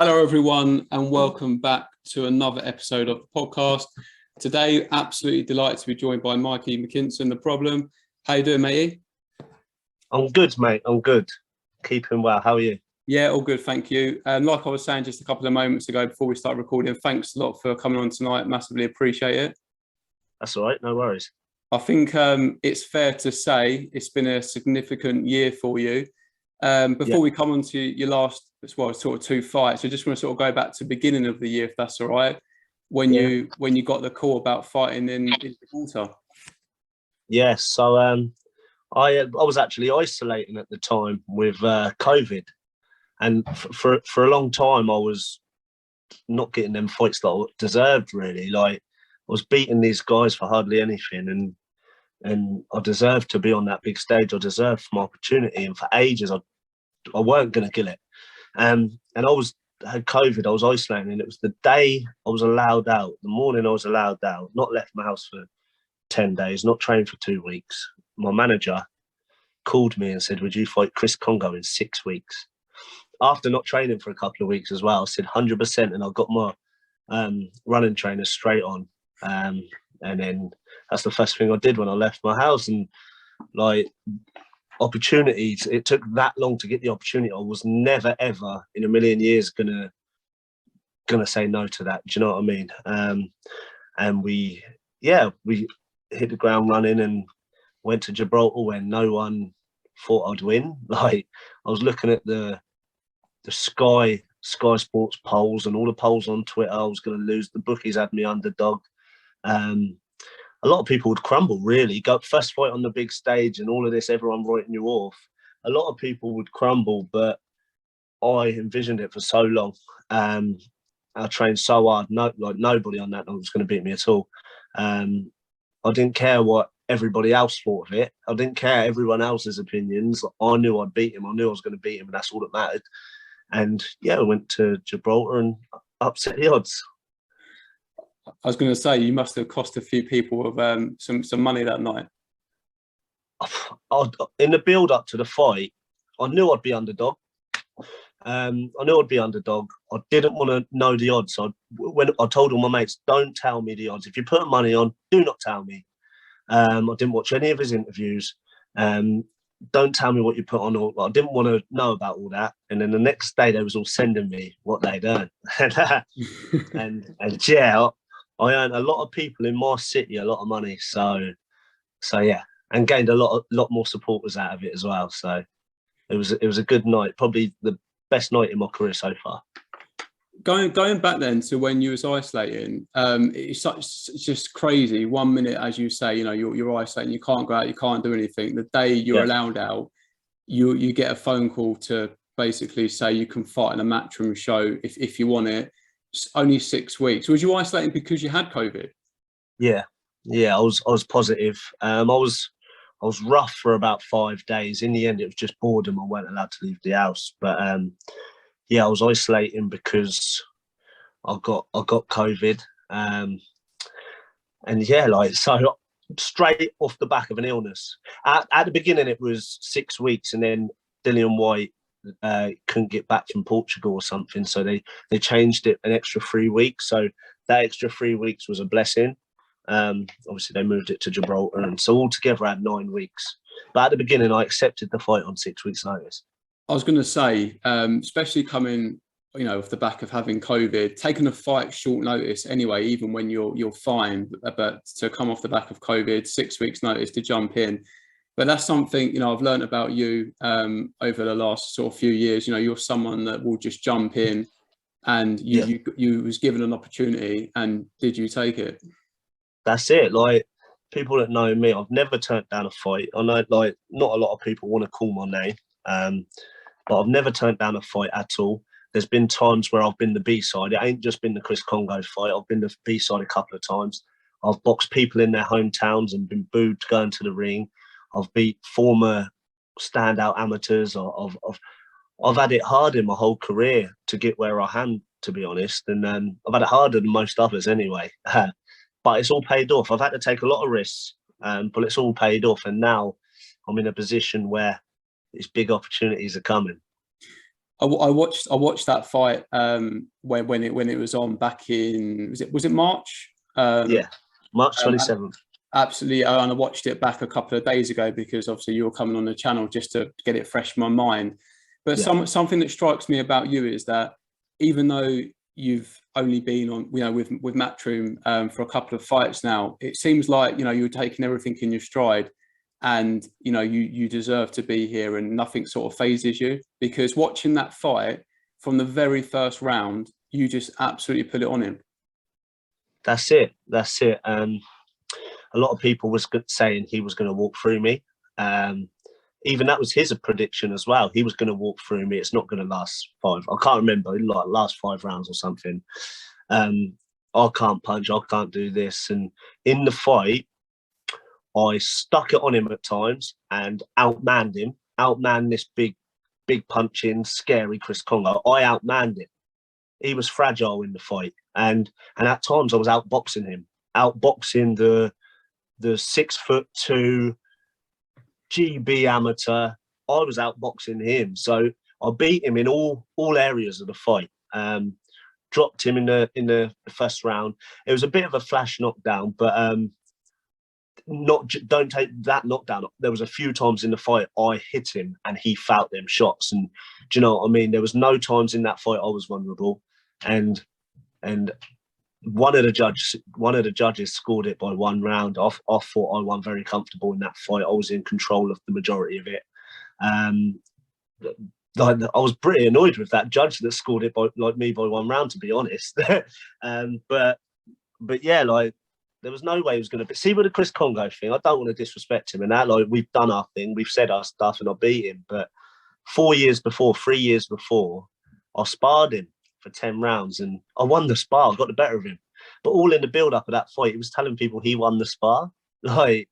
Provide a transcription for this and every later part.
Hello, everyone, and welcome back to another episode of the podcast. Today, absolutely delighted to be joined by Mikey Mckinson, The Problem. How you doing, matey? I'm good, mate. I'm good. Keeping well. How are you? Yeah, all good, thank you. Like I was saying just a couple of moments ago before we start recording, thanks a lot for coming on tonight. Massively appreciate it. That's all right. No worries. I think it's fair to say it's been a significant year for you. Before we come on to your last, sort of two fights, I just want to sort of go back to the beginning of the year, if that's all right, when you got the call about fighting in Gibraltar. Yes. So I was actually isolating at the time with COVID, and for a long time I was not getting them fights that I deserved. Really, like I was beating these guys for hardly anything, and I deserved to be on that big stage. I deserved my opportunity, and for ages I weren't going to kill it. And I had COVID. I was isolating, and it was the day I was allowed out, the morning I was allowed out, not left my house for 10 days, not trained for 2 weeks. My manager called me and said, "Would you fight Chris Kongo in 6 weeks?" After not training for a couple of weeks as well, I said 100%, and I got my running trainer straight on. And then that's the first thing I did when I left my house. And like, opportunities, it took that long to get the opportunity. I was never ever in a million years gonna say no to that. Do you know what I mean? And we hit the ground running and went to Gibraltar when no one thought I'd win. Like, I was looking at the Sky Sports polls and all the polls on Twitter. I was going to lose. The bookies had me underdog. A lot of people would crumble, really. Go first fight on the big stage and all of this, everyone writing you off. A lot of people would crumble, but I envisioned it for so long. I trained so hard. Nobody on that night was going to beat me at all. I didn't care what everybody else thought of it. I didn't care everyone else's opinions. I knew I'd beat him. I knew I was going to beat him, and that's all that mattered. And I went to Gibraltar and upset the odds. I was going to say, you must have cost a few people of some money that night. In the build up to the fight, I knew I'd be underdog. I didn't want to know the odds. When I told all my mates, don't tell me the odds. If you put money on, do not tell me. I didn't watch any of his interviews. Don't tell me what you put on. I didn't want to know about all that. And then the next day, they was all sending me what they'd earned. and I earned a lot of people in my city a lot of money. So yeah, and gained a lot more supporters out of it as well. So it was a good night, probably the best night in my career so far. Going back then to when you was isolating, it's just crazy. 1 minute, as you say, you're isolating, you can't go out, you can't do anything. The day you're allowed out, you get a phone call to basically say you can fight in a Matchroom show if you want it. It's only 6 weeks. Was you isolating because you had COVID? Yeah, I was positive. I was rough for about 5 days. In the end, it was just boredom. I weren't allowed to leave the house. But I was isolating because I got COVID. So straight off the back of an illness. At the beginning, it was 6 weeks, and then Dillian White couldn't get back from Portugal or something, so they changed it an extra 3 weeks. So that extra 3 weeks was a blessing. Obviously they moved it to Gibraltar, and so altogether I had 9 weeks. But at the beginning, I accepted the fight on 6 weeks' notice. I was going to say, especially coming, off the back of having COVID, taking a fight short notice anyway, even when you're fine, but to come off the back of COVID, 6 weeks' notice to jump in. But that's something, I've learned about you over the last sort of few years. You're someone that will just jump in, and you was given an opportunity, and did you take it? That's it. Like, people that know me, I've never turned down a fight. I know, like, not a lot of people want to call my name, but I've never turned down a fight at all. There's been times where I've been the B-side. It ain't just been the Chris Kongo fight. I've been the B-side a couple of times. I've boxed people in their hometowns and been booed to go into the ring. I've beat former standout amateurs. I've had it hard in my whole career to get where I am, to be honest. And I've had it harder than most others anyway. But it's all paid off. I've had to take a lot of risks, but it's all paid off. And now I'm in a position where these big opportunities are coming. I watched that fight when it was on back in, was it March? Yeah, March Um, 27th. Absolutely, and I watched it back a couple of days ago because obviously you were coming on the channel just to get it fresh in my mind. But Yeah, something that strikes me about you is that even though you've only been on, with Matchroom for a couple of fights now, it seems like you're taking everything in your stride, and you deserve to be here, and nothing sort of phases you. Because watching that fight from the very first round, you just absolutely put it on him. that's it. That's it. A lot of people was saying he was going to walk through me. Even that was his prediction as well. He was going to walk through me. It's not going to last five. I can't remember, like last 5 rounds or something. I can't punch. I can't do this. And in the fight, I stuck it on him at times and outmanned him. Outmanned this big punching, scary Chris Kongo. I outmanned him. He was fragile in the fight, and at times I was outboxing him, outboxing the 6'2" GB amateur. I was outboxing him, so I beat him in all areas of the fight. Dropped him in the first round. It was a bit of a flash knockdown, but don't take that knockdown. There was a few times in the fight I hit him and he felt them shots. And do you know what I mean? There was no times in that fight I was vulnerable. And one of the judges scored it by 1 round. I thought I won very comfortable in that fight. I was in control of the majority of it. I was pretty annoyed with that judge that scored it by 1 round, to be honest. But yeah, like, there was no way he was going to be. See, with the Chris Kongo thing, I don't want to disrespect him and that. Like, we've done our thing, we've said our stuff, and I beat him. But 3 years before, I sparred him for 10 rounds and I won the spar. I got the better of him. But all in the build-up of that fight, he was telling people he won the spar. Like,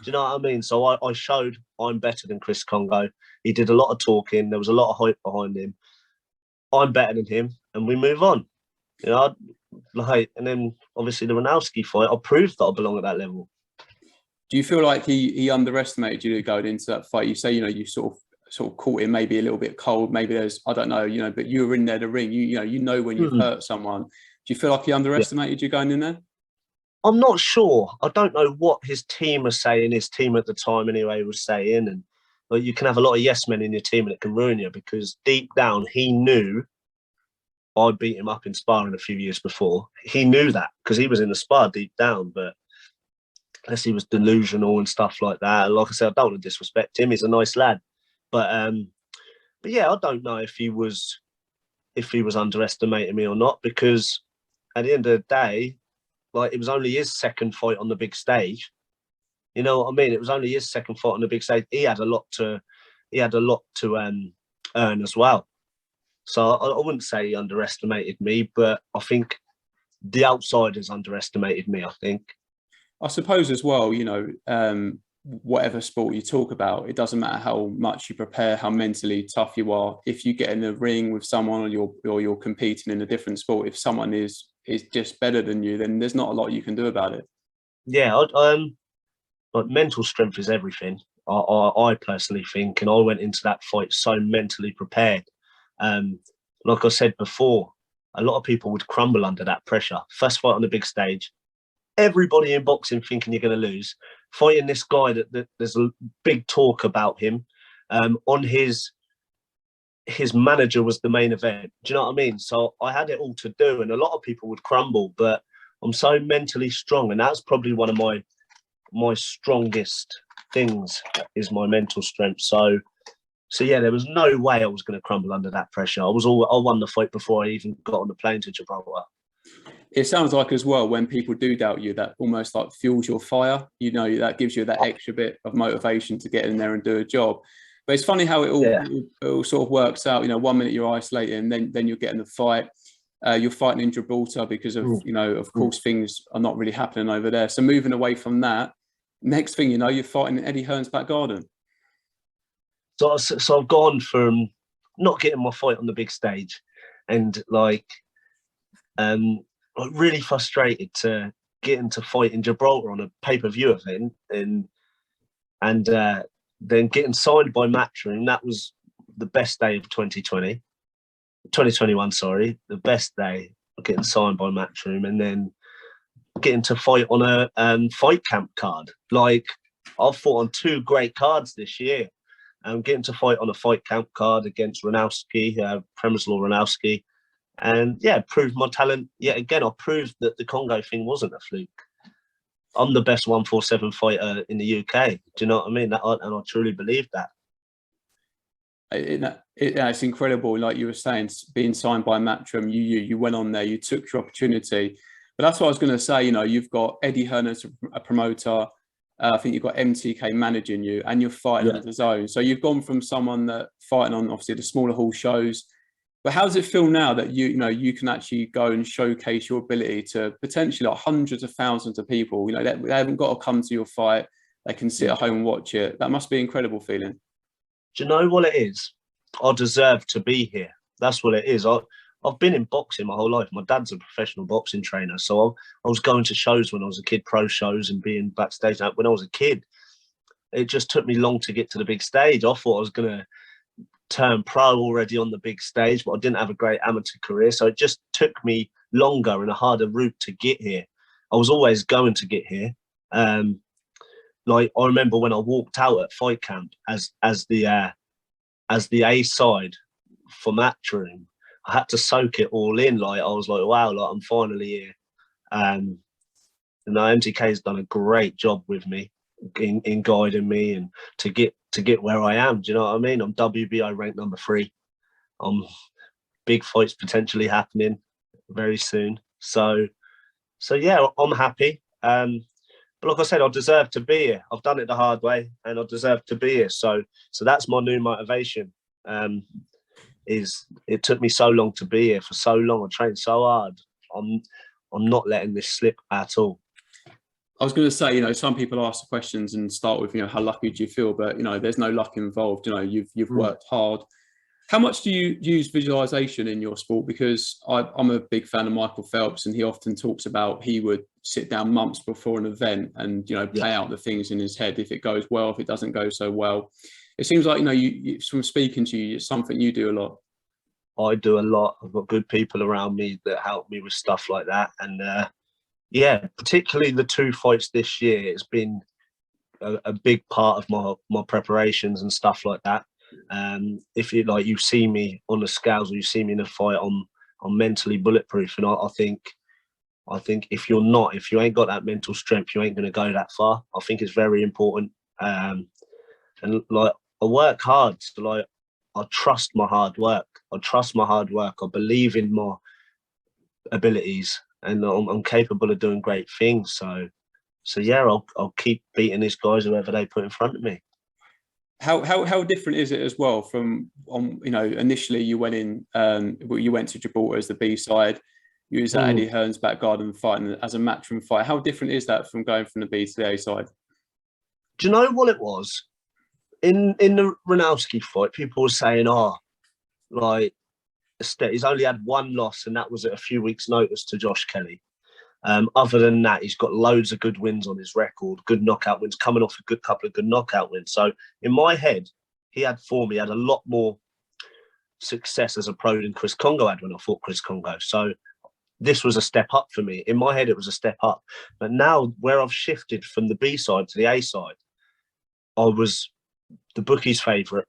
do you know what I mean? So I showed I'm better than Chris Kongo. He did a lot of talking. There was a lot of hype behind him. I'm better than him, and we move on. And then obviously the Ranowski fight, I proved that I belong at that level. Do you feel like he underestimated you going into that fight? You say, you sort of caught him maybe a little bit cold. Maybe there's, I don't know, but you were in there, the ring. You know when you've hurt someone. Do you feel like he underestimated you going in there? I'm not sure. I don't know what his team was saying. His team at the time, anyway, was saying, and you can have a lot of yes men in your team, and it can ruin you, because deep down he knew I beat him up in sparring a few years before. He knew that because he was in the spar deep down, but unless he was delusional and stuff like that. Like I said, I don't want to disrespect him. He's a nice lad, but yeah, I don't know if he was underestimating me or not, because at the end of the day, like, it was only his second fight on the big stage. You know what I mean? It was only his second fight on the big stage. He had a lot to earn as well. So I wouldn't say he underestimated me, but I think the outsiders underestimated me, I think. I suppose as well, whatever sport you talk about, it doesn't matter how much you prepare, how mentally tough you are. If you get in a ring with someone, or you're competing in a different sport, if someone is just better than you, then there's not a lot you can do about it. Yeah, like, mental strength is everything. I personally think, and I went into that fight so mentally prepared. Like I said before, a lot of people would crumble under that pressure. First fight on the big stage, everybody in boxing thinking you're going to lose. Fighting this guy that there's a big talk about him. On his manager was the main event. Do you know what I mean? So I had it all to do, and a lot of people would crumble, but I'm so mentally strong, and that's probably one of my strongest things, is my mental strength. So yeah, there was no way I was going to crumble under that pressure. I won the fight before I even got on the plane to Gibraltar. It sounds like as well, when people do doubt you, that almost like fuels your fire. That gives you that extra bit of motivation to get in there and do a job. But it's funny how it all sort of works out. 1 minute you're isolating, then you're getting the fight. You're fighting in Gibraltar because of, of course, things are not really happening over there. So moving away from that, next thing you know, you're fighting in Eddie Hearn's back garden. So I've gone from not getting my fight on the big stage, and really frustrated, to getting to fight in Gibraltar on a pay-per-view event, and then getting signed by Matchroom. That was the best day of 2020. 2021, sorry, the best day of getting signed by Matchroom, and then getting to fight on a fight camp card. Like, I've fought on 2 great cards this year. Getting to fight on a fight camp card against Ranowski, Premysław Ranowski, and yeah, proved my talent yet again. I proved that the Kongo thing wasn't a fluke. I'm the best 147 fighter in the UK. Do you know what I mean? And I truly believe that. It's incredible. Like you were saying, being signed by Matchroom, you went on there, you took your opportunity. But that's what I was going to say. You know, you've got Eddie Hearn as a promoter. I think you've got MTK managing you, and you're fighting on his own. So you've gone from someone that fighting on obviously the smaller hall shows. But how does it feel now that you can actually go and showcase your ability to potentially like hundreds of thousands of people? You know, they haven't got to come to your fight; they can sit at home and watch it. That must be an incredible feeling. Do you know what it is? I deserve to be here. That's what it is. I've been in boxing my whole life. My dad's a professional boxing trainer, so I was going to shows when I was a kid, pro shows, and being backstage. When I was a kid, it just took me long to get to the big stage. I thought I was going to turn pro already on the big stage, but I didn't have a great amateur career, so it just took me longer and a harder route to get here. I was always going to get here. Like, I remember when I walked out at fight camp as the A side for Matchroom, I had to soak it all in. Like, I was like, wow, like, I'm finally here. And MTK's done a great job with me in guiding me and to get where I am. Do you know what I mean? I'm WBO ranked number 3. Big fights potentially happening very soon. So yeah, I'm happy. But like I said, I deserve to be here. I've done it the hard way, and I deserve to be here. So that's my new motivation. It took me so long to be here, for so long. I trained so hard. I'm not letting this slip at all. I was going to say, some people ask the questions and start with, how lucky do you feel? But, there's no luck involved. You've worked hard. How much do you use visualization in your sport? Because I'm a big fan of Michael Phelps, and he often talks about he would sit down months before an event and, play out the things in his head. If it goes well, if it doesn't go so well. It seems like, you from speaking to you, it's something you do a lot. I do a lot. I've got good people around me that help me with stuff like that. And yeah, particularly the 2 fights this year, it's been a big part of my preparations and stuff like that. If you see me on the scales, or you see me in a fight, I'm mentally bulletproof. And I think if you ain't got that mental strength, you ain't going to go that far. I think it's very important. And like, I work hard. So, like, I trust my hard work. I believe in my abilities, and I'm capable of doing great things. So yeah, I'll keep beating these guys, whoever they put in front of me. How different is it as well from initially you went to Gibraltar as the B side, you was at Eddie Hearn's back garden fighting as a Matchroom fight. How different is that from going from the B to the A side? Do you know what it was? In the Ranowski fight, people were saying, he's only had 1 loss, and that was at a few weeks' notice to Josh Kelly. Other than that, he's got loads of good wins on his record, good knockout wins, coming off a couple of good knockout wins. So in my head, he had a lot more success as a pro than Chris Kongo had when I fought Chris Kongo. So this was a step up for me. In my head, it was a step up. But now, where I've shifted from the B side to the A side, I was the bookie's favourite.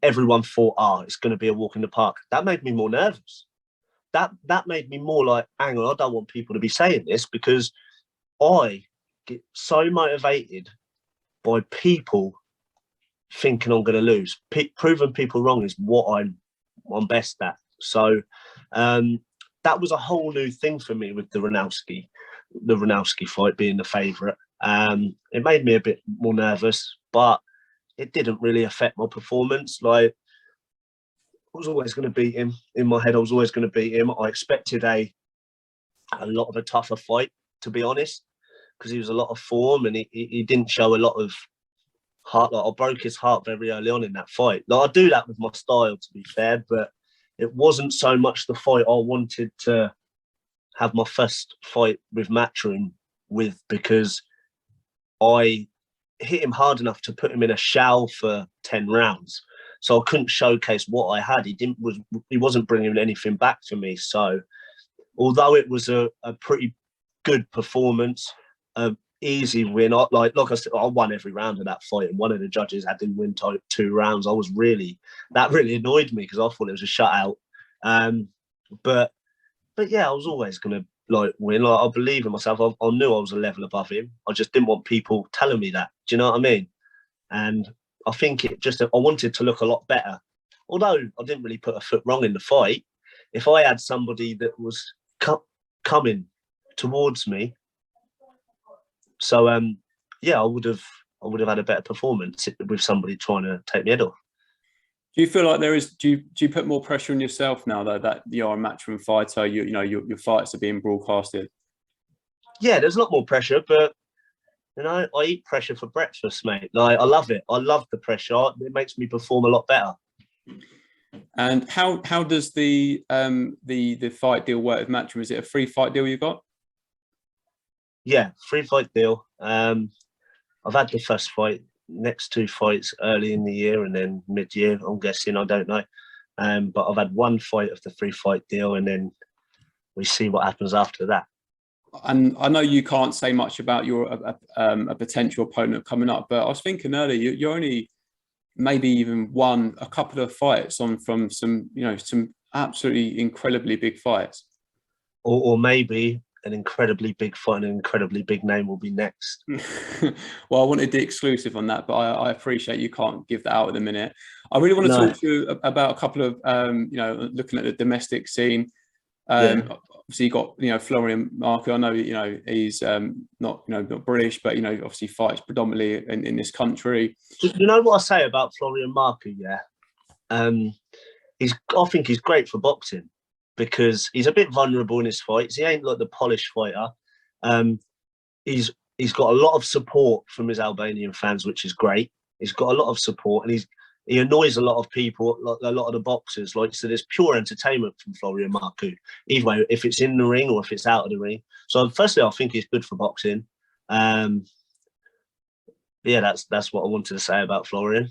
Everyone thought, it's going to be a walk in the park. That made me more nervous. That made me more like, hang on, I don't want people to be saying this, because I get so motivated by people thinking I'm going to lose. Proving people wrong is what I'm best at. So that was a whole new thing for me with the Ranowski fight being the favourite. It made me a bit more nervous, but it didn't really affect my performance. Like, I was always going to beat him. In my head, I was always going to beat him. I expected a lot of a tougher fight, to be honest, because he was a lot of form, and he didn't show a lot of heart. Like, I broke his heart very early on in that fight. Like, I do that with my style, to be fair, but it wasn't so much the fight I wanted to have my first fight with Matchroom with, because I hit him hard enough to put him in a shell for 10 rounds. so I couldn't showcase what I had. He wasn't bringing anything back to me. So although it was a pretty good performance, easy win. Like I said, I won every round of that fight, and one of the judges had him win 2 rounds. That really annoyed me because I thought it was a shutout. But yeah, I was always gonna win. I believe in myself. I knew I was a level above him. I just didn't want people telling me that. Do you know what I mean? And I think I wanted to look a lot better. Although I didn't really put a foot wrong in the fight. If I had somebody that was coming towards me, so yeah, I would have had a better performance with somebody trying to take me head off. Do you feel like there is? Do you put more pressure on yourself now though that you're a Matchroom fighter? Your fights are being broadcasted. Yeah, there's a lot more pressure, but I eat pressure for breakfast, mate. Like, I love it. I love the pressure. It makes me perform a lot better. And how does the fight deal work with Matchroom? Is it a free fight deal you got? Yeah, free fight deal. I've had the first fight, next 2 fights early in the year and then mid-year, I'm guessing, I don't know. But I've had 1 fight of the free fight deal, and then we see what happens after that. And I know you can't say much about a potential opponent coming up, but I was thinking earlier, you're only maybe even won a couple of fights from some absolutely incredibly big fights. Or maybe an incredibly big fight and an incredibly big name will be next. Well, I wanted the exclusive on that, but I appreciate you can't give that out at the minute. I really want to talk to you about a couple of, looking at the domestic scene. Obviously, you got Florian Marku. I know he's not British, but obviously fights predominantly in this country. You know what I say about Florian Marku? Yeah, I think he's great for boxing because he's a bit vulnerable in his fights. He ain't like the polished fighter. He's got a lot of support from his Albanian fans, which is great. He's got a lot of support, and he annoys a lot of people, like a lot of the boxers. So there's pure entertainment from Florian Marku, either way, if it's in the ring or if it's out of the ring. So firstly, I think he's good for boxing. Yeah, that's what I wanted to say about Florian.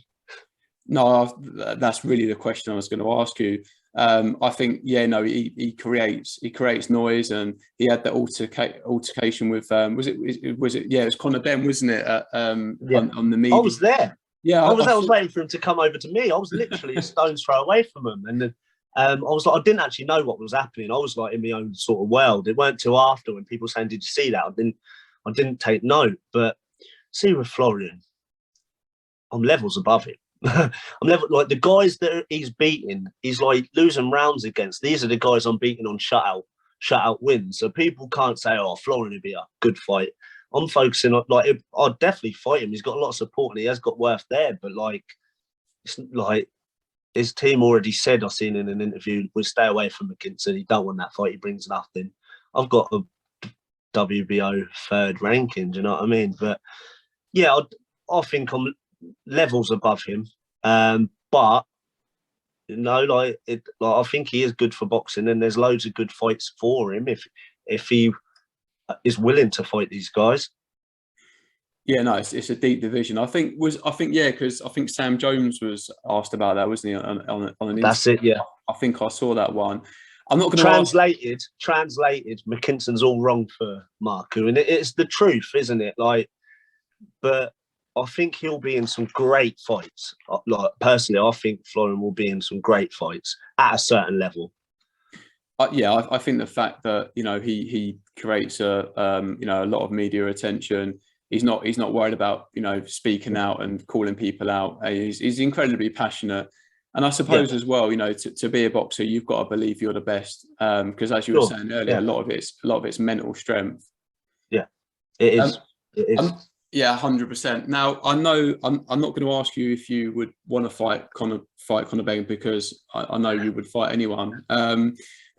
No, that's really the question I was going to ask you. I think, he creates noise, and he had that altercation with it was Conor Benn, wasn't it? On the media. I was there. Yeah, I was waiting for him to come over to me. I was literally a stone's throw away from him, and then I was like, I didn't actually know what was happening. I was like in my own sort of world. It weren't till after when people saying, "Did you see that?" I didn't take note. But see, with Florian, I'm levels above him. I'm level, like the guys that he's beating, he's like losing rounds against. These are the guys I'm beating on shutout wins. So people can't say, "Oh, Florian would be a good fight." I'm focusing on I'd definitely fight him. He's got a lot of support and he has got worth there. But it's like his team already said, I've seen in an interview, we'll stay away from Mckinson. He don't want that fight. He brings nothing. I've got a WBO 3rd ranking. Do you know what I mean? But yeah, I think I'm levels above him. But I think he is good for boxing, and there's loads of good fights for him if he is willing to fight these guys. Yeah, no, it's a deep division. Because I think Sam Jones was asked about that, wasn't he? On an That's it. Yeah, I think I saw that one. I'm not going to translated. McKinson's all wrong for Marku, and it's the truth, isn't it? But I think he'll be in some great fights. Personally, I think Florian will be in some great fights at a certain level. I think the fact that he creates a lot of media attention. He's not worried about speaking out and calling people out. He's incredibly passionate, and I suppose as well, to be a boxer, you've got to believe you're the best. Because as you were saying earlier, a lot of it's mental strength. Yeah, it is. It is. Yeah, 100%. Now, I know I'm not going to ask you if you would want to fight Conor Benn, because I know you would fight anyone.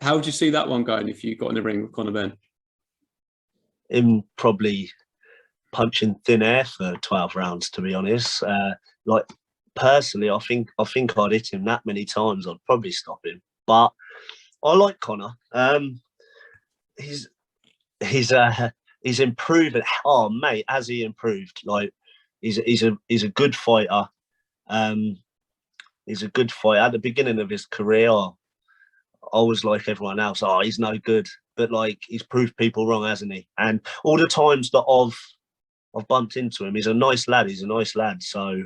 How would you see that one going if you got in the ring with Conor Benn? Him probably punching thin air for 12 rounds, to be honest. Personally, I think I'd hit him that many times, I'd probably stop him. But I like Conor. He's improved. Oh, mate, has he improved? He's a good fighter. He's a good fighter. At the beginning of his career, I was like everyone else. Oh, he's no good. But like, he's proved people wrong, hasn't he? And all the times that I've bumped into him, he's a nice lad. He's a nice lad. So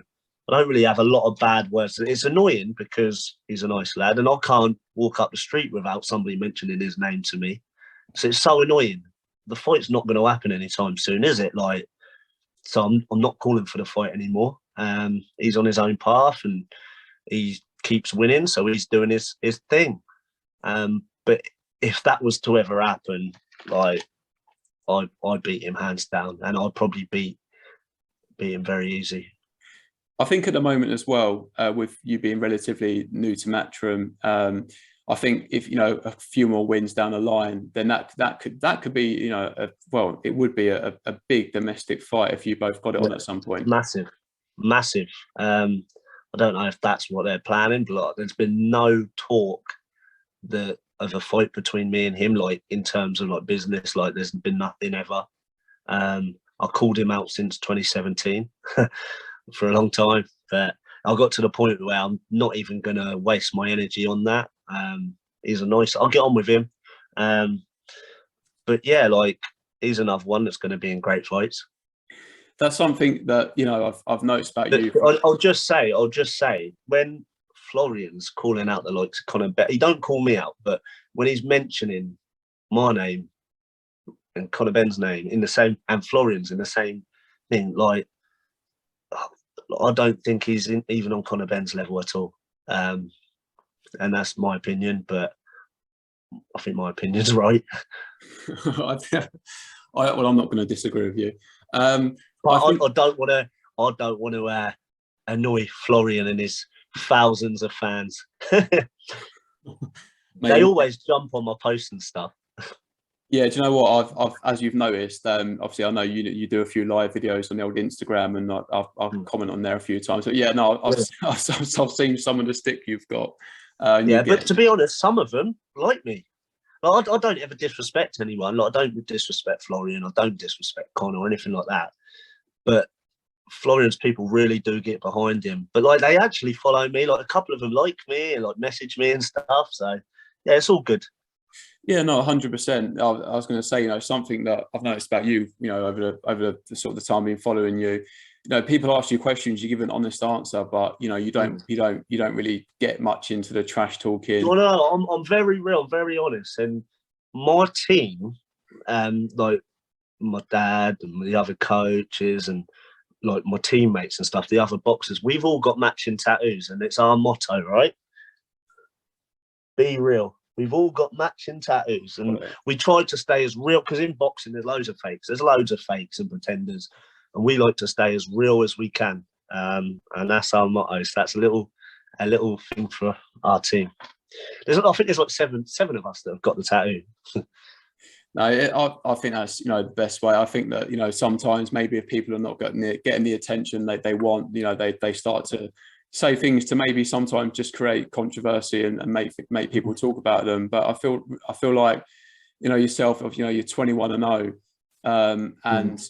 I don't really have a lot of bad words. It's annoying because he's a nice lad, and I can't walk up the street without somebody mentioning his name to me. So it's so annoying. The fight's not going to happen anytime soon, is it? Like, so I'm not calling for the fight anymore. He's on his own path and he keeps winning, so he's doing his thing. But if that was to ever happen, like, I'd beat him hands down, and I'd probably beat him very easy. I think at the moment as well, with you being relatively new to Matchroom, I think if a few more wins down the line, then that could be it would be a big domestic fight if you both got it on at some point. Massive. I don't know if that's what they're planning, but like, there's been no talk of a fight between me and him, like in terms of like business. Like, there's been nothing ever. I called him out since 2017 for a long time, but I got to the point where I'm not even going to waste my energy on that. I'll get on with him. But yeah, like, he's another one that's going to be in great fights. That's something that I've noticed about you. I'll just say, when Florian's calling out the likes of Conor Benn, he don't call me out, but when he's mentioning my name and Conor Benn's name in the same, and Florian's in the same thing, like, I don't think he's even on Conor Benn's level at all. And that's my opinion, but I think my opinion's right. Well, I'm not going to disagree with you. I don't want to annoy Florian and his thousands of fans. They always jump on my posts and stuff. Yeah, do you know what? I've as you've noticed, obviously I know you do a few live videos on the old Instagram, and I've comment on there a few times. But yeah, no, I've seen some of the stick you've got. But to be honest, some of them like me. Like, I don't ever disrespect anyone. Like, I don't disrespect Florian. I don't disrespect Conor or anything like that. But Florian's people really do get behind him. But like, they actually follow me. Like, a couple of them like me and like message me and stuff. So yeah, it's all good. Yeah, no, 100%. I was going to say, something that I've noticed about you, over the sort of the time being following you, people ask you questions, you give an honest answer, but you don't really get much into the trash talking. Well, no, I'm very real, very honest, and my team, like my dad and the other coaches and like my teammates and stuff, the other boxers, we've all got matching tattoos, and it's our motto, right? Be real. We've all got matching tattoos, and we try to stay as real, because in boxing there's loads of fakes. There's loads of fakes and pretenders, and we like to stay as real as we can. And that's our motto. So that's a little thing for our team. I think there's like seven of us that have got the tattoo. No, I think that's the best way. I think that sometimes maybe if people are not getting the attention they want, they start to say things to maybe sometimes just create controversy and make people talk about them. But I feel like yourself, you're 21-0, and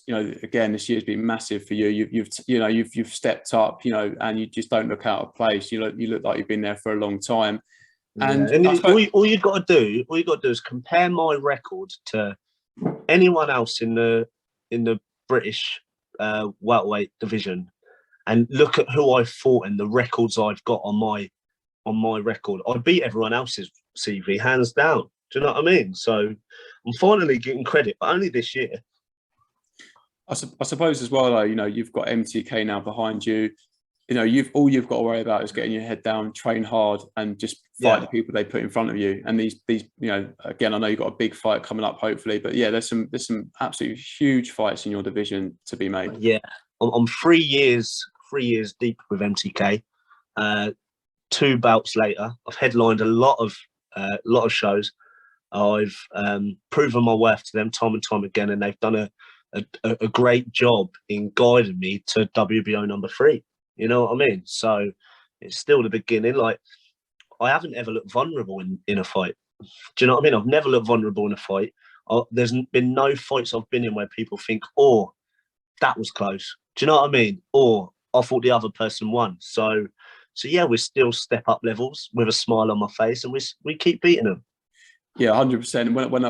again, this year's been massive for you. You've stepped up, and you just don't look out of place. You look like you've been there for a long time. And all you got to do is compare my record to anyone else in the British welterweight division, and look at who I've fought and the records I've got on my record. I beat everyone else's CV hands down. Do you know what I mean? So I'm finally getting credit, but only this year. I suppose as well, though, you've got MTK now behind you. All you've got to worry about is getting your head down, train hard, and just fight the people they put in front of you. And these, again, I know you've got a big fight coming up, hopefully, but yeah, there's some absolutely huge fights in your division to be made. Yeah, I'm 3 years deep with MTK. 2 bouts later, I've headlined a lot of shows. I've proven my worth to them time and time again, and they've done a great job in guiding me to WBO number 3. You know what I mean? So it's still the beginning. Like, I haven't ever looked vulnerable in a fight. Do you know what I mean? I've never looked vulnerable in a fight. There's been no fights I've been in where people think, oh, that was close. Do you know what I mean? Or I thought the other person won. So So yeah, we still step up levels with a smile on my face, and we keep beating them. Yeah, 100%. When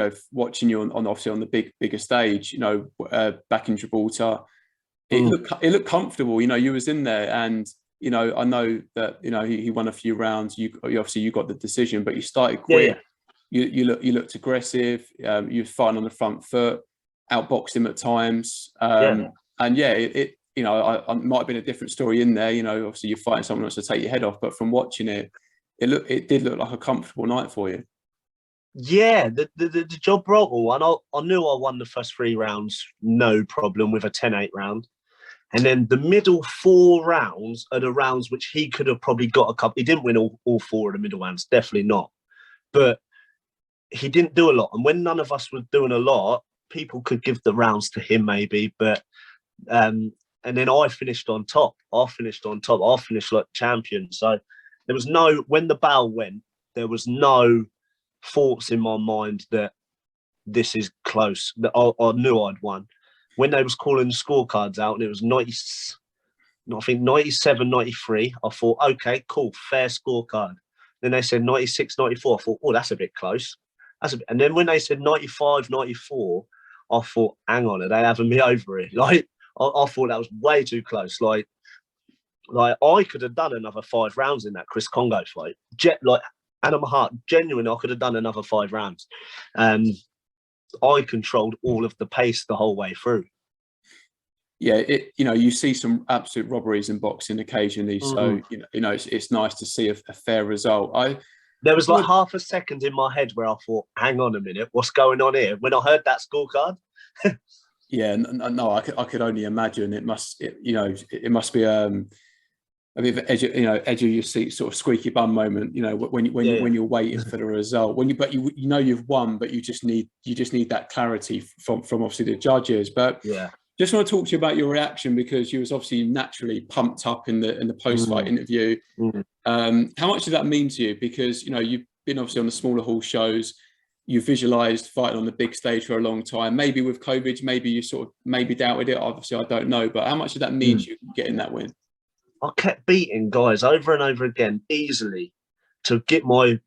I've watching you on obviously on the bigger stage, back in Gibraltar, it looked comfortable. You was in there, and I know that he won a few rounds. You obviously you got the decision, but you started quick. Yeah. You looked aggressive. You were fighting on the front foot, outboxed him at times. And yeah, it might have been a different story in there. Obviously you're fighting someone else to take your head off, but from watching it, it did look like a comfortable night for you. Yeah, the Gibraltar one, I knew I won the first 3 rounds, no problem, with a 10-8 round. And then the middle 4 rounds are the rounds which he could have probably got a couple. He didn't win all 4 of the middle rounds, definitely not. But he didn't do a lot. And when none of us were doing a lot, people could give the rounds to him maybe. But and then I finished on top. I finished like champion. So there was when the bell went, there was no thoughts in my mind that this is close. That I knew I'd won. When they was calling the scorecards out and it was 97, 93, I thought, okay, cool, fair scorecard. Then they said 96, 94. I thought, oh, that's a bit close. And then when they said 95, 94, I thought, hang on, are they having me over it? Like, I thought that was way too close. Like I could have done another 5 rounds in that Chris Kongo fight. Out of my heart, genuinely, I could have done another 5 rounds. I controlled all of the pace the whole way through. Yeah, you see some absolute robberies in boxing occasionally. So it's nice to see a fair result. There was like half a second in my head where I thought, hang on a minute, what's going on here? When I heard that scorecard. Yeah, no, I could only imagine. It must be a bit of edge of your seat, sort of squeaky bum moment. When you're waiting for the result. You've won, but you just need that clarity from obviously the judges. But yeah, just want to talk to you about your reaction, because you was obviously naturally pumped up in the post-fight interview. How much did that mean to you? Because you've been obviously on the smaller hall shows. You visualized fighting on the big stage for a long time. Maybe with COVID, maybe you sort of doubted it. Obviously, I don't know. But how much did that mean to you getting that win? I kept beating guys over and over again easily to get my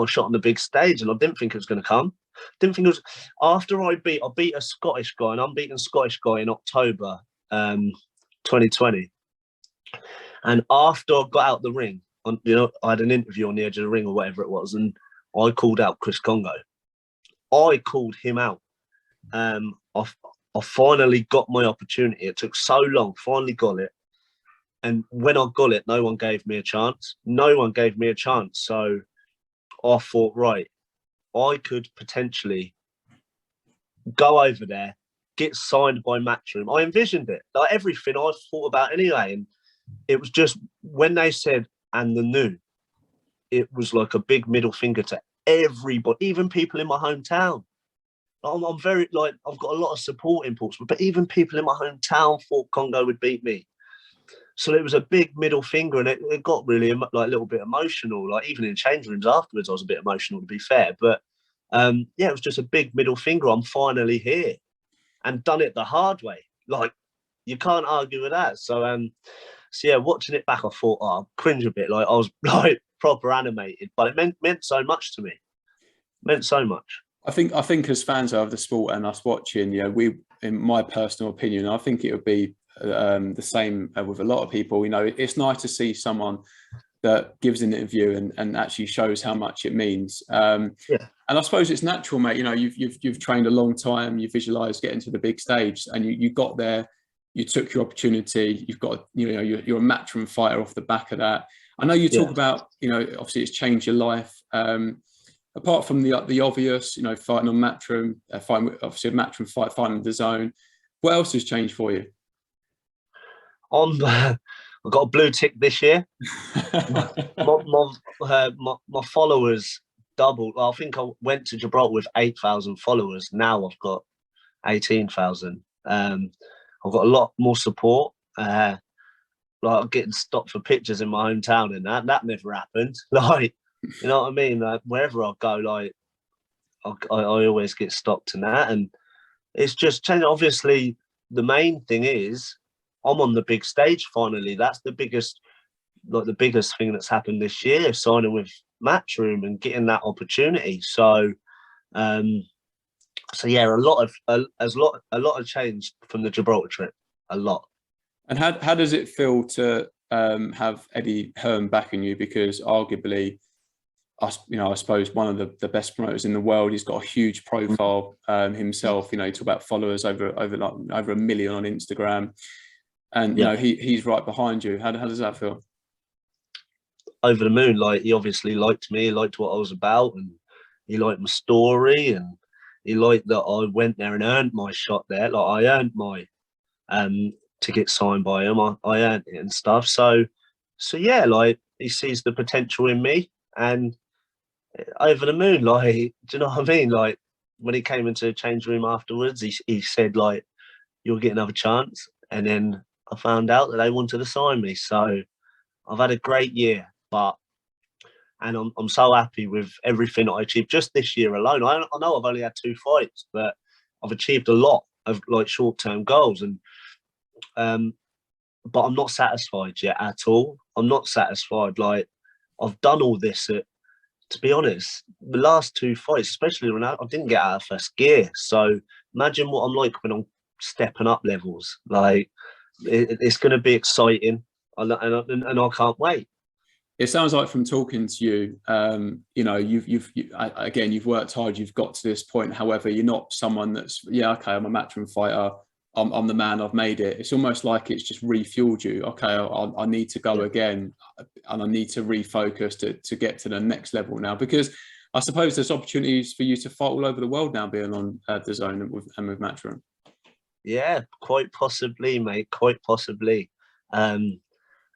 shot on the big stage, and I didn't think it was going to come. Didn't think it was. After I beat a Scottish guy, an unbeaten Scottish guy in October 2020, and after I got out the ring, I had an interview on the edge of the ring or whatever it was, and I called out Chris Kongo. I called him out. I finally got my opportunity. It took so long. Finally got it. And when I got it, no one gave me a chance. So I thought, right, I could potentially go over there, get signed by Matchroom. I envisioned it, like everything I thought about anyway. And it was just when they said, and the new, it was like a big middle finger to everybody, even people in my hometown. I'm very, I've got a lot of support in Portsmouth, but even people in my hometown thought Kongo would beat me. So it was a big middle finger, and it got really a little bit emotional. Like even in change rooms afterwards, I was a bit emotional, to be fair. But it was just a big middle finger. I'm finally here, and done it the hard way. Like you can't argue with that. So yeah, watching it back, I thought, I cringe a bit. Like I was like proper animated, but it meant so much to me. Meant so much. I think as fans of the sport and us watching, we, in my personal opinion, I think it would be the same with a lot of people. It's nice to see someone that gives an interview and actually shows how much it means. And I suppose it's natural, mate. You've trained a long time. You visualised getting to the big stage, and you got there. You took your opportunity. You've got you're a Matchroom fighter off the back of that. I know you talk about obviously it's changed your life. Apart from the obvious, fighting on Matchroom, fighting obviously a Matchroom fight, fighting the zone. What else has changed for you? I've got a blue tick this year. my followers doubled. I think I went to Gibraltar with 8,000 followers. Now I've got 18,000. I've got a lot more support. Like getting stopped for pictures in my hometown, and that never happened. Like, you know what I mean? Like wherever I go, like I always get stopped in that, and it's just changed. Obviously, the main thing is I'm on the big stage finally. That's the biggest like the biggest thing that's happened this year, signing with Matchroom and getting that opportunity. So, yeah, a lot of change from the Gibraltar trip, a lot. And how does it feel to have Eddie Hearn backing you? Because arguably, I suppose one of the best promoters in the world. He's got a huge profile himself. You talk about followers over 1 million on Instagram, and he's right behind you. How does that feel? Over the moon. Like, he obviously liked me. He liked what I was about, and he liked my story, and he liked that I went there and earned my shot there. Like, I earned my to get signed by him. I earned it and stuff. So yeah, like, he sees the potential in me, and over the moon. Like, do you know what I mean? Like, when he came into the change room afterwards, he said, like, you'll get another chance. And then I found out that they wanted to sign me. So I've had a great year, and I'm so happy with everything that I achieved just this year alone. I know I've only had 2 fights, but I've achieved a lot of, like, short-term goals. And but I'm not satisfied yet at all. I'm not satisfied. Like, I've done all this to be honest, the last 2 fights, especially when I didn't get out of first gear. So imagine what I'm like when I'm stepping up levels. Like, it's going to be exciting, and I can't wait. It sounds like, from talking to you, you've worked hard. You've got to this point. However, you're not someone that's I'm a Matchroom fighter. I'm the man. I've made it. It's almost like it's just refueled you. Okay, I need to go again, and I need to refocus to get to the next level now. Because I suppose there's opportunities for you to fight all over the world now, being on the Zone and with Matchroom. Yeah, quite possibly, mate. Quite possibly. In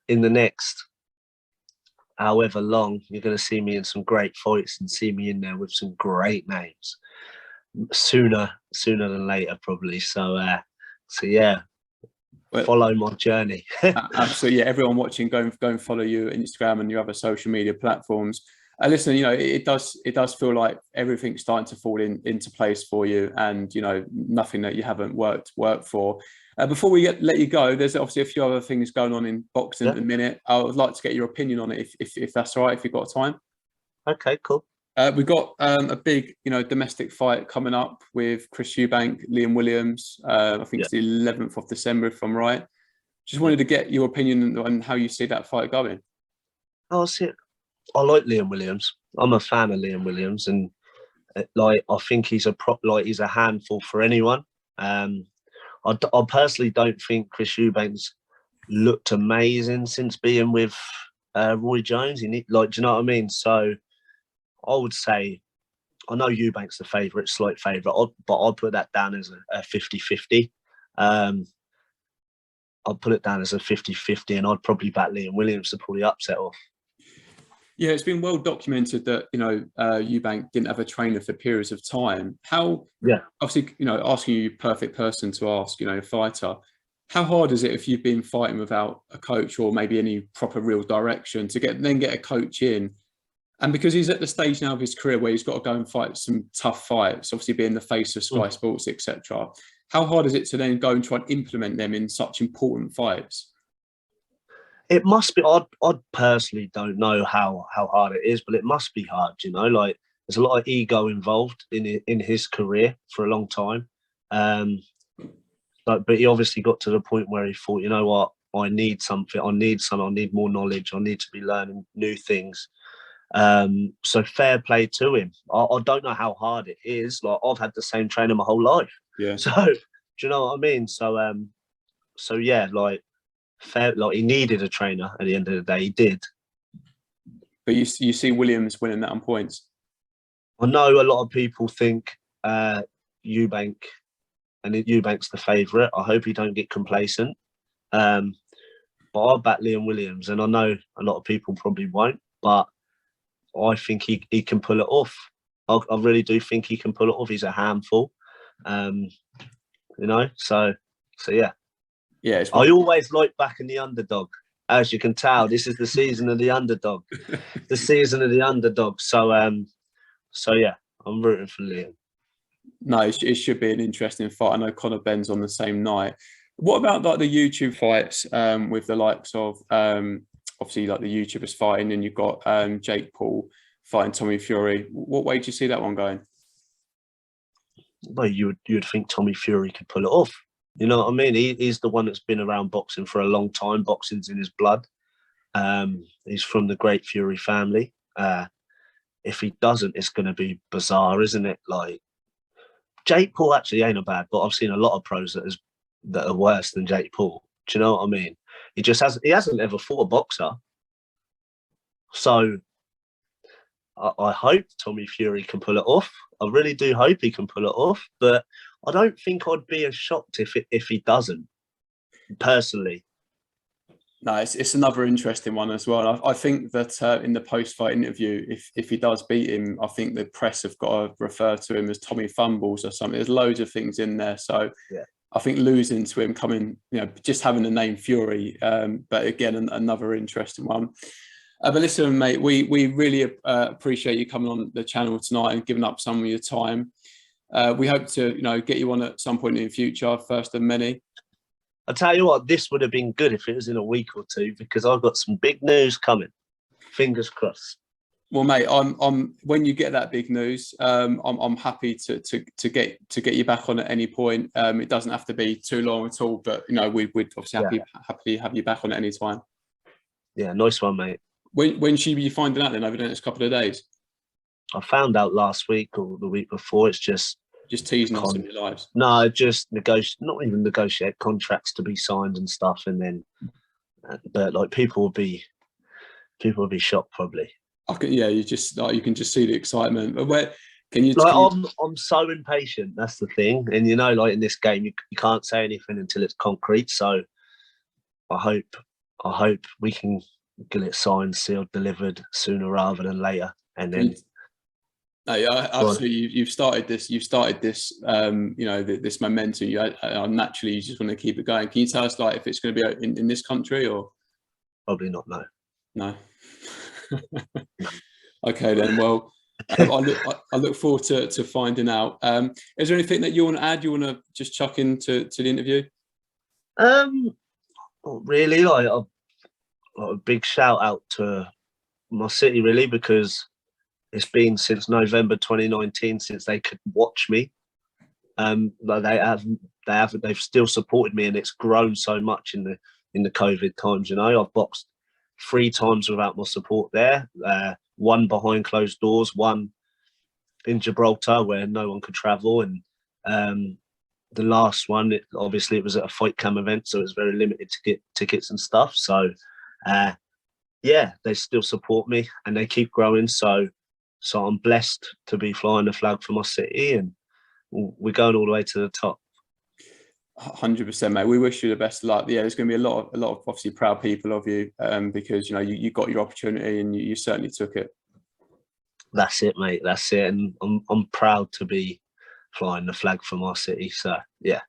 the next however long, you're going to see me in some great fights and see me in there with some great names. Sooner than later, probably. So yeah, follow my journey. Absolutely. Yeah, everyone watching, go and follow you on Instagram and your other social media platforms. Listen, it does feel like everything's starting to fall into place for you, and nothing that you haven't worked for. Before we let you go, there's obviously a few other things going on in boxing at the minute. I would like to get your opinion on it, if that's all right, if you've got time. Okay, cool. We've got a big, domestic fight coming up with Chris Eubank, Liam Williams. I think it's the 11th of December, if I'm right. Just wanted to get your opinion on how you see that fight going. Oh, I like Liam Williams. I'm a fan of Liam Williams, and I think he's he's a handful for anyone. I personally don't think Chris Eubank's looked amazing since being with Roy Jones. Do you know what I mean? So I would say, I know Eubank's the favourite, slight favourite, but I'd put that down as a 50-50. I'd put it down as a 50-50, and I'd probably back Liam Williams to pull the upset off. Yeah, it's been well documented that Eubank didn't have a trainer for periods of time. Obviously, asking you, perfect person to ask, a fighter, how hard is it if you've been fighting without a coach or maybe any proper real direction to get a coach in? And because he's at the stage now of his career where he's got to go and fight some tough fights, obviously being the face of Sky Sports, etc. How hard is it to then go and try and implement them in such important fights? It must be. I personally don't know how hard it is, but it must be hard. Like, there's a lot of ego involved in his career for a long time. But he obviously got to the point where he thought, you know what, I need something. I need more knowledge. I need to be learning new things. So fair play to him. I don't know how hard it is. Like, I've had the same trainer my whole life. Yeah. So do you know what I mean? So yeah, like, fair. Like, he needed a trainer at the end of the day. He did. But you see Williams winning that on points. I know a lot of people think Eubank, and Eubank's the favourite. I hope he don't get complacent. But I'll back Liam Williams, and I know a lot of people probably won't, but I think he can pull it off. I really do think he can pull it off. He's a handful. So yeah. Yeah, I always like backing the underdog. As you can tell, this is the season of the underdog. The season of the underdog. So yeah, I'm rooting for Liam. No, it should be an interesting fight. I know Conor Benn's on the same night. What about like the YouTube fights with the likes of obviously like the YouTubers fighting, and you've got Jake Paul fighting Tommy Fury. What way do you see that one going? Well, you'd think Tommy Fury could pull it off. You know what I mean? He's the one that's been around boxing for a long time. Boxing's in his blood. He's from the great Fury family. If he doesn't, it's going to be bizarre, isn't it? Like, Jake Paul actually ain't a bad, but I've seen a lot of pros that are worse than Jake Paul. Do you know what I mean? He hasn't ever fought a boxer. So I hope Tommy Fury can pull it off. I really do hope he can pull it off, but I don't think I'd be as shocked if he doesn't, personally. No, it's another interesting one as well. I think that in the post-fight interview, if he does beat him, I think the press have got to refer to him as Tommy Fumbles or something. There's loads of things in there. So yeah. I think losing to him, just having the name Fury, but again, another interesting one. But listen, mate, we really appreciate you coming on the channel tonight and giving up some of your time. We hope to, get you on at some point in the future, first of many. I'll tell you what, this would have been good if it was in a week or two, because I've got some big news coming. Fingers crossed. Well, mate, I'm when you get that big news, I'm happy to get you back on at any point. It doesn't have to be too long at all, but we'd obviously happily have you back on at any time. Yeah, nice one, mate. When should you be finding out then over the next couple of days? I found out last week or the week before. It's just teasing us in your lives. No, just not even negotiate contracts to be signed and stuff, and then, but like people will be shocked probably. You can just see the excitement. But where can you? I'm so impatient. That's the thing, and like in this game, you can't say anything until it's concrete. So I hope we can get it signed, sealed, delivered sooner rather than later, and then. No, yeah, absolutely. You've started this. This momentum. Naturally, you just want to keep it going. Can you tell us, if it's going to be in this country or? Probably not. No. No. Okay then. Well, I look forward to finding out. Is there anything that you want to add? You want to just chuck into the interview? Not really. A big shout out to my city, really, because it's been since November 2019 since they could watch me. They've still supported me, and it's grown so much in the COVID times. I've boxed 3 times without my support there. One behind closed doors, one in Gibraltar where no one could travel, and the last one, it was at a fight cam event, so it was very limited to get tickets and stuff. So they still support me and they keep growing. So I'm blessed to be flying the flag for my city, and we're going all the way to the top. 100%, mate. We wish you the best of luck. Yeah, there's going to be a lot of obviously proud people of you, because you got your opportunity and you certainly took it. That's it, mate. That's it, and I'm proud to be flying the flag for my city. So yeah,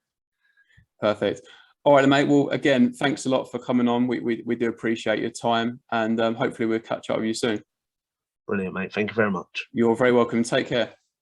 perfect. All right, mate. Well, again, thanks a lot for coming on. We do appreciate your time, and hopefully we'll catch up with you soon. Brilliant, mate. Thank you very much. You're very welcome. Take care.